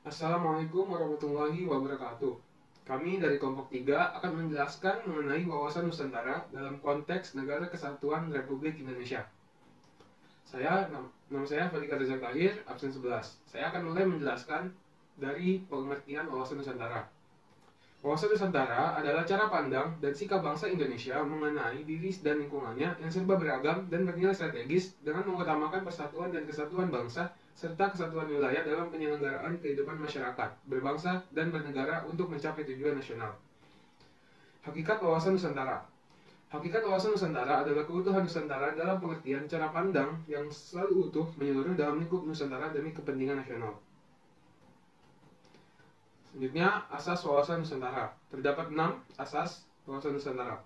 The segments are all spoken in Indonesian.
Assalamualaikum warahmatullahi wabarakatuh. Kami dari kelompok 3 akan menjelaskan mengenai wawasan Nusantara dalam konteks Negara Kesatuan Republik Indonesia. Nama saya Fadika Reza Tahir, absen 11. Saya akan mulai menjelaskan dari pengertian wawasan Nusantara. Wawasan Nusantara adalah cara pandang dan sikap bangsa Indonesia mengenai diri dan lingkungannya yang serba beragam dan bernilai strategis dengan mengutamakan persatuan dan kesatuan bangsa serta kesatuan wilayah dalam penyelenggaraan kehidupan masyarakat, berbangsa, dan bernegara untuk mencapai tujuan nasional. Hakikat wawasan Nusantara. Hakikat wawasan Nusantara adalah keutuhan Nusantara dalam pengertian cara pandang yang selalu utuh menyeluruh dalam lingkup Nusantara demi kepentingan nasional. Selanjutnya, asas wawasan Nusantara. Terdapat 6 asas wawasan Nusantara.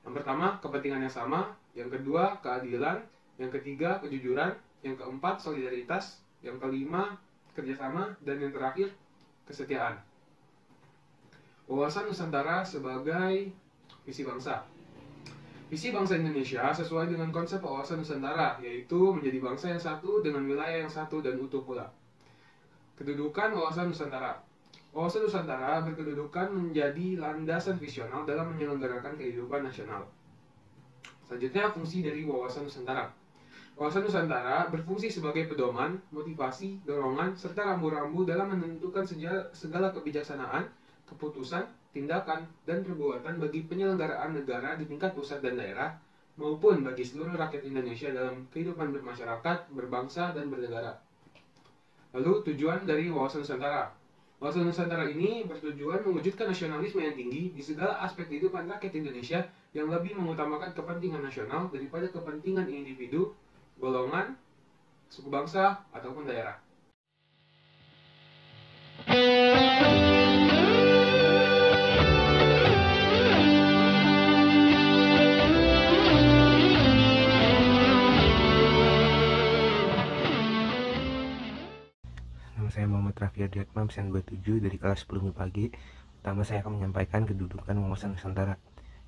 Yang pertama, kepentingan yang sama. Yang kedua, keadilan. Yang ketiga, kejujuran. Yang keempat, solidaritas. Yang kelima, kerjasama. Dan yang terakhir, kesetiaan. Wawasan Nusantara sebagai visi bangsa. Visi bangsa Indonesia sesuai dengan konsep wawasan Nusantara, yaitu menjadi bangsa yang satu dengan wilayah yang satu dan utuh pula. Kedudukan wawasan Nusantara. Wawasan Nusantara berkedudukan menjadi landasan visional dalam menyelenggarakan kehidupan nasional. Selanjutnya, fungsi dari wawasan Nusantara. Wawasan Nusantara berfungsi sebagai pedoman, motivasi, dorongan, serta rambu-rambu dalam menentukan segala kebijaksanaan, keputusan, tindakan, dan perbuatan bagi penyelenggaraan negara di tingkat pusat dan daerah, maupun bagi seluruh rakyat Indonesia dalam kehidupan bermasyarakat, berbangsa, dan bernegara. Lalu, tujuan dari wawasan Nusantara. Wawasan Nusantara ini bertujuan mewujudkan nasionalisme yang tinggi di segala aspek kehidupan rakyat Indonesia yang lebih mengutamakan kepentingan nasional daripada kepentingan individu, golongan, suku bangsa, ataupun daerah. Nama saya Muhammad Raffi Ardiatma, absen 27 dari kelas 10 MIPA G. Pertama, saya akan menyampaikan kedudukan wawasan Nusantara.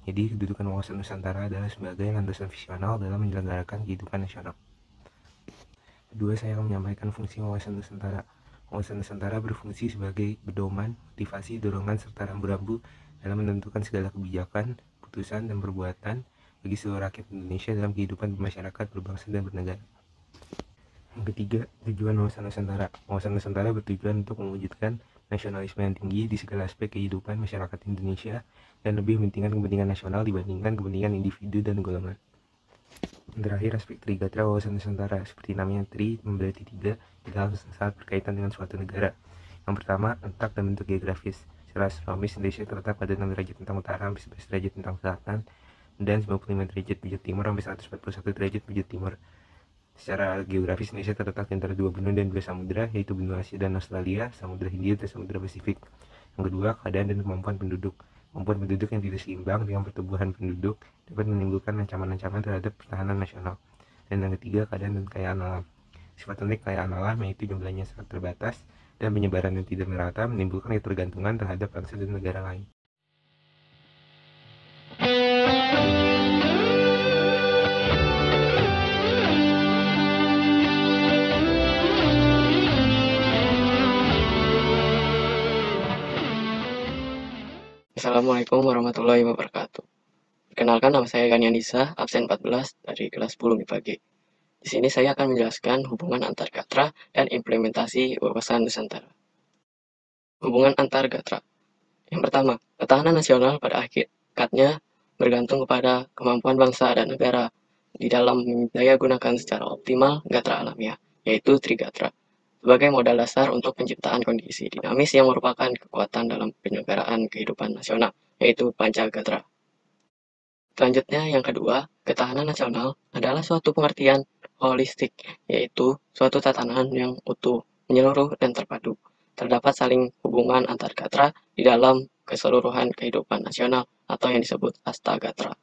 Jadi, kedudukan wawasan Nusantara adalah sebagai landasan visional dalam menyelenggarakan kehidupan nasional. Kedua, saya akan menyampaikan fungsi wawasan Nusantara. Wawasan Nusantara berfungsi sebagai pedoman, motivasi, dorongan, serta rambu-rambu dalam menentukan segala kebijakan, putusan, dan perbuatan bagi seluruh rakyat Indonesia dalam kehidupan masyarakat, berbangsa, dan bernegara. Yang ketiga, tujuan wawasan Nusantara. Wawasan Nusantara bertujuan untuk mewujudkan nasionalisme yang tinggi di segala aspek kehidupan masyarakat Indonesia dan lebih mementingkan kepentingan nasional dibandingkan kepentingan individu dan golongan. Yang terakhir, aspek Trigatra wawasan Nusantara. Seperti namanya Tri, memberarti tiga, dalam saat berkaitan dengan suatu negara. Yang pertama, letak dan bentuk geografis. Secara astronomis, Indonesia terletak pada 6 derajat tentang utara sampai 11 derajat tentang selatan dan 95 derajat bujur timur sampai 141 derajat bujur timur. Secara geografis, Indonesia terletak di antara dua benua dan dua samudera, yaitu benua Asia dan Australia, Samudra Hindia dan Samudra Pasifik. Yang kedua, keadaan dan kemampuan penduduk. Kemampuan penduduk yang tidak seimbang dengan pertumbuhan penduduk dapat menimbulkan ancaman-ancaman terhadap pertahanan nasional. Dan yang ketiga, keadaan dan kekayaan alam. Sifat unik kekayaan alam yaitu jumlahnya sangat terbatas dan penyebaran yang tidak merata menimbulkan ketergantungan terhadap bangsa dan negara lain. Assalamualaikum warahmatullahi wabarakatuh. Perkenalkan, nama saya Gani Andisa, absen 14 dari kelas 10 MIPA G. Di sini saya akan menjelaskan hubungan antar gatra dan implementasi wawasan Nusantara. Hubungan antar gatra. Yang pertama, ketahanan nasional pada hakikatnya bergantung kepada kemampuan bangsa dan negara di dalam daya gunakan secara optimal gatra alamiah, yaitu Trigatra, sebagai modal dasar untuk penciptaan kondisi dinamis yang merupakan kekuatan dalam penyelenggaraan kehidupan nasional, yaitu Pancagatra. Selanjutnya, yang kedua, ketahanan nasional adalah suatu pengertian holistik, yaitu suatu tatanan yang utuh, menyeluruh, dan terpadu. Terdapat saling hubungan antar gatra di dalam keseluruhan kehidupan nasional atau yang disebut astagatra.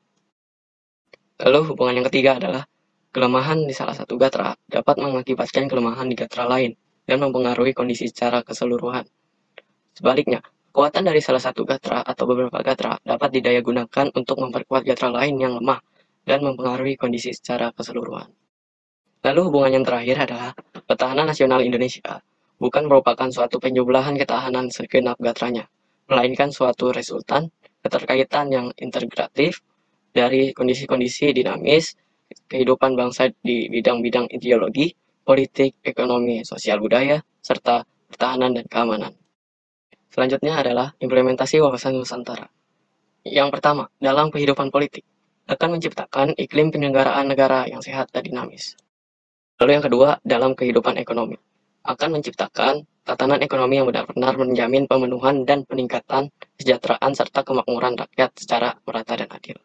Lalu hubungan yang ketiga adalah kelemahan di salah satu gatra dapat mengakibatkan kelemahan di gatra lain dan mempengaruhi kondisi secara keseluruhan. Sebaliknya, kekuatan dari salah satu gatra atau beberapa gatra dapat didaya gunakan untuk memperkuat gatra lain yang lemah dan mempengaruhi kondisi secara keseluruhan. Lalu hubungan yang terakhir adalah pertahanan nasional Indonesia bukan merupakan suatu penjumlahan ketahanan segenap gatranya, melainkan suatu resultan keterkaitan yang integratif dari kondisi-kondisi dinamis kehidupan bangsa di bidang-bidang ideologi, politik, ekonomi, sosial budaya, serta pertahanan dan keamanan. Selanjutnya adalah implementasi wawasan Nusantara. Yang pertama, dalam kehidupan politik, akan menciptakan iklim penyelenggaraan negara yang sehat dan dinamis. Lalu yang kedua, dalam kehidupan ekonomi, akan menciptakan tatanan ekonomi yang benar-benar menjamin pemenuhan dan peningkatan kesejahteraan serta kemakmuran rakyat secara merata dan adil.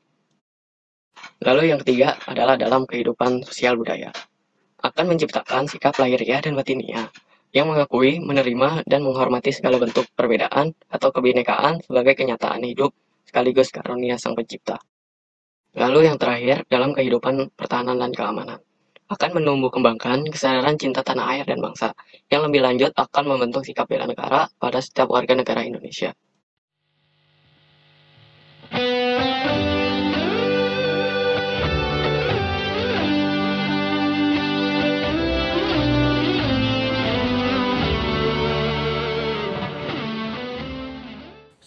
Lalu yang ketiga adalah dalam kehidupan sosial budaya, akan menciptakan sikap lahiriah dan batiniah yang mengakui, menerima, dan menghormati segala bentuk perbedaan atau kebinekaan sebagai kenyataan hidup sekaligus karunia Sang Pencipta. Lalu yang terakhir, dalam kehidupan pertahanan dan keamanan, akan menumbuh kembangkan kesadaran cinta tanah air dan bangsa, yang lebih lanjut akan membentuk sikap bela negara pada setiap warga negara Indonesia.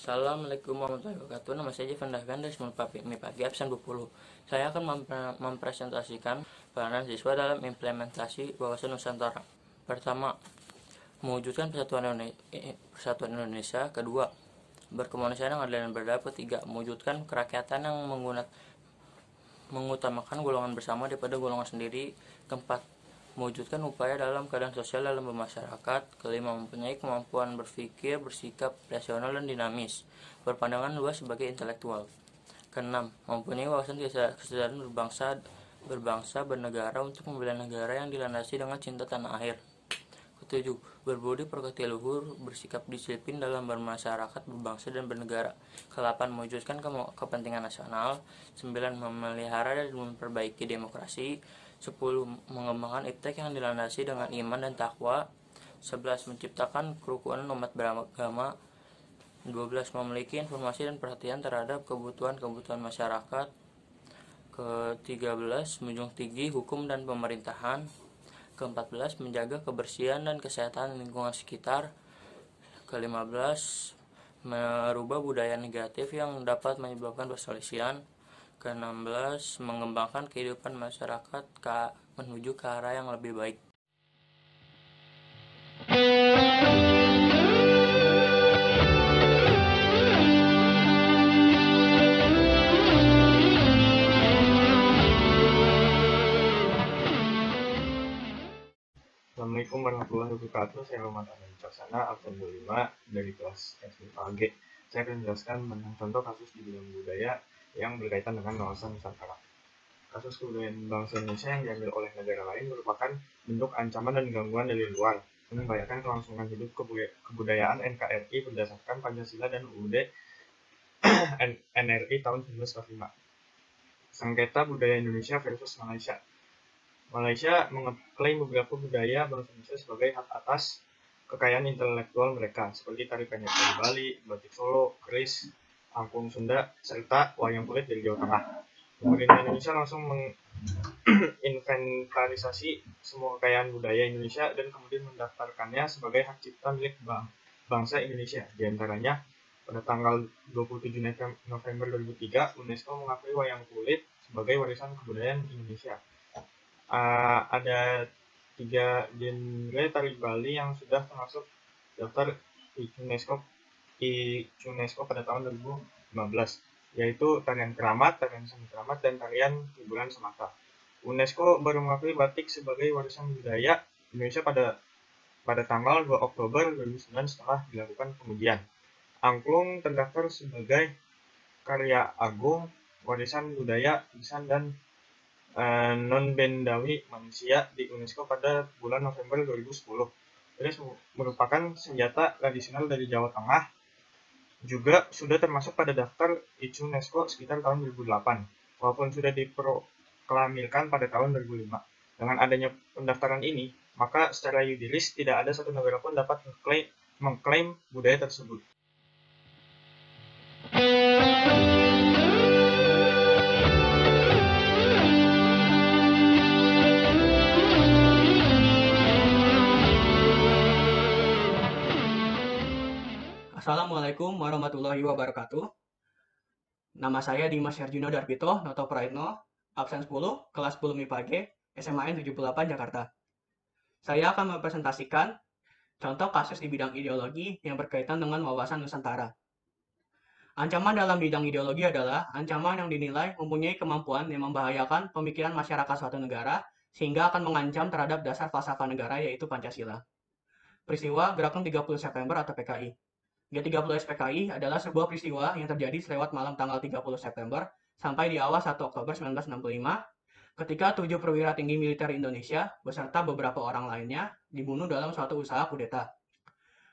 Assalamualaikum warahmatullahi wabarakatuh. Nama saya Jevan Dahgan dari MIPAGI absen 20. Saya akan mempresentasikan peranan siswa dalam implementasi wawasan Nusantara. Pertama, mewujudkan persatuan Indonesia. Kedua, berkomunikasi yang adil dan beradab. Ketiga, mewujudkan kerakyatan yang mengutamakan golongan bersama daripada golongan sendiri. Keempat, mewujudkan upaya dalam keadaan sosial dalam bermasyarakat. Kelima, mempunyai kemampuan berpikir, bersikap rasional dan dinamis, berpandangan luas sebagai intelektual. Keenam, mempunyai wawasan kesadaran berbangsa, bernegara untuk membela negara yang dilandasi dengan cinta tanah air. Ketujuh, berbudi pekerti luhur, bersikap disiplin dalam bermasyarakat, berbangsa dan bernegara. Kedelapan, mewujudkan kepentingan nasional. 9, memelihara dan memperbaiki demokrasi. 10, mengembangkan iptek yang dilandasi dengan iman dan takwa. 11, menciptakan kerukunan umat beragama. 12, memiliki informasi dan perhatian terhadap kebutuhan masyarakat. Ke-13, menjunjung tinggi hukum dan pemerintahan. Ke-14, menjaga kebersihan dan kesehatan lingkungan sekitar. Ke-15, merubah budaya negatif yang dapat menyebabkan perselisihan. Ke-16, mengembangkan kehidupan masyarakat menuju ke arah yang lebih baik. Assalamualaikum warahmatullahi wabarakatuh. Saya Muhammad Ahmad Caksana, absen 25 dari kelas FIPAG. Saya akan menjelaskan tentang contoh kasus di bidang budaya yang berkaitan dengan wawasan Nusantara. Kasus kebudayaan bangsa Indonesia yang diambil oleh negara lain merupakan bentuk ancaman dan gangguan dari luar, membahayakan kelangsungan hidup kebudayaan NKRI berdasarkan Pancasila dan UUD NRI tahun 1945. Sengketa budaya Indonesia versus Malaysia. Malaysia mengklaim beberapa budaya bangsa Indonesia sebagai hak atas kekayaan intelektual mereka, seperti tari pendek dari Bali, batik Solo, keris, angklung Sunda, serta wayang kulit dari Jawa Tengah. Pemerintah Indonesia langsung menginventarisasi semua kekayaan budaya Indonesia dan kemudian mendaftarkannya sebagai hak cipta milik bangsa Indonesia. Di antaranya, pada tanggal 27 November 2003, UNESCO mengakui wayang kulit sebagai warisan kebudayaan Indonesia. Ada 3 genre tari Bali yang sudah termasuk daftar UNESCO pada tahun 2015, yaitu tarian keramat, tarian semi keramat, dan tarian hiburan semata. UNESCO baru mengakui batik sebagai warisan budaya Indonesia pada tanggal 2 Oktober 2009 setelah dilakukan pengujian. Angklung terdaftar sebagai karya agung, warisan budaya, lisan dan non-bendawi manusia di UNESCO pada bulan November 2010. Keris merupakan senjata tradisional dari Jawa Tengah, juga sudah termasuk pada daftar UNESCO sekitar tahun 2008, walaupun sudah diproklamirkan pada tahun 2005. Dengan adanya pendaftaran ini, maka secara yuridis tidak ada satu negara pun dapat mengklaim budaya tersebut. Assalamualaikum warahmatullahi wabarakatuh. Nama saya Dimas Herjuno Darpito Noto Praitno, absen 10, kelas 10 MIPA G, SMAN 78 Jakarta. Saya akan mempresentasikan contoh kasus di bidang ideologi yang berkaitan dengan wawasan Nusantara. Ancaman dalam bidang ideologi adalah ancaman yang dinilai mempunyai kemampuan yang membahayakan pemikiran masyarakat suatu negara sehingga akan mengancam terhadap dasar falsafah negara yaitu Pancasila. Peristiwa Gerakan 30 September atau PKI. G30 SPKI adalah sebuah peristiwa yang terjadi selewat malam tanggal 30 September sampai di awal 1 Oktober 1965 ketika 7 perwira tinggi militer Indonesia beserta beberapa orang lainnya dibunuh dalam suatu usaha kudeta.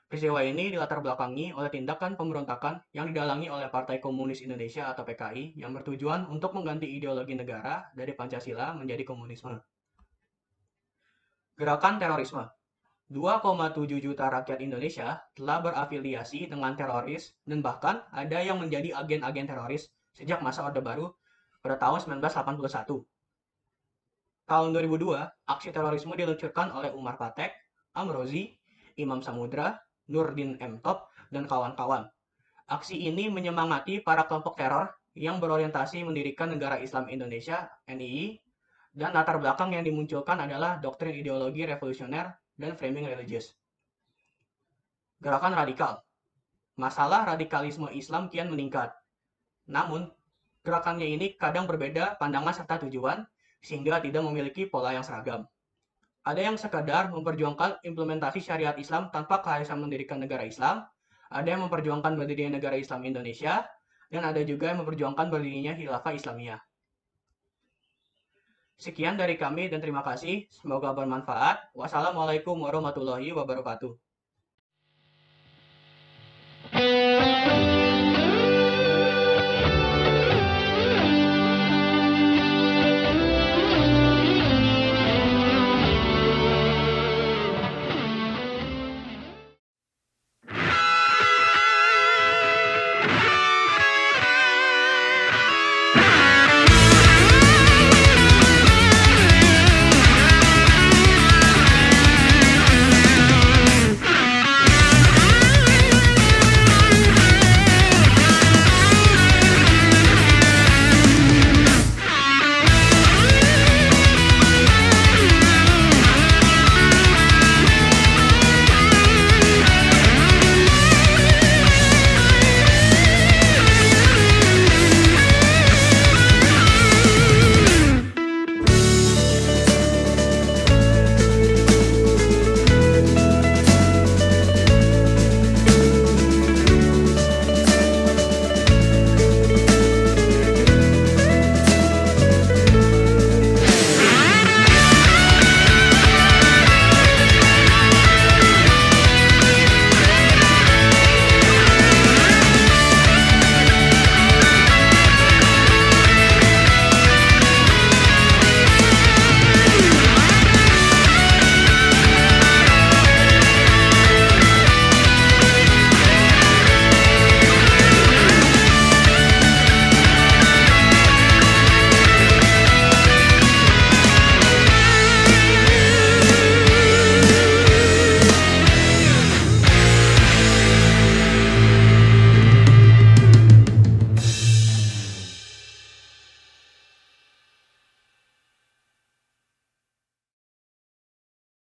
Peristiwa ini dilatar belakangi oleh tindakan pemberontakan yang didalangi oleh Partai Komunis Indonesia atau PKI yang bertujuan untuk mengganti ideologi negara dari Pancasila menjadi komunisme. Gerakan terorisme. 2,7 juta rakyat Indonesia telah berafiliasi dengan teroris dan bahkan ada yang menjadi agen-agen teroris sejak masa Orde Baru pada tahun 1981. Tahun 2002, aksi terorisme diluncurkan oleh Umar Patek, Amrozi, Imam Samudra, Nurdin M. Top, dan kawan-kawan. Aksi ini menyemangati para kelompok teror yang berorientasi mendirikan Negara Islam Indonesia (NII), dan latar belakang yang dimunculkan adalah doktrin ideologi revolusioner dan framing religius. Gerakan radikal. Masalah radikalisme Islam kian meningkat. Namun, gerakannya ini kadang berbeda pandangan serta tujuan, sehingga tidak memiliki pola yang seragam. Ada yang sekadar memperjuangkan implementasi syariat Islam tanpa keharusan mendirikan negara Islam, ada yang memperjuangkan berdirinya negara Islam Indonesia, dan ada juga yang memperjuangkan berdirinya Khilafah Islamiyah. Sekian dari kami dan terima kasih. Semoga bermanfaat. Wassalamualaikum warahmatullahi wabarakatuh.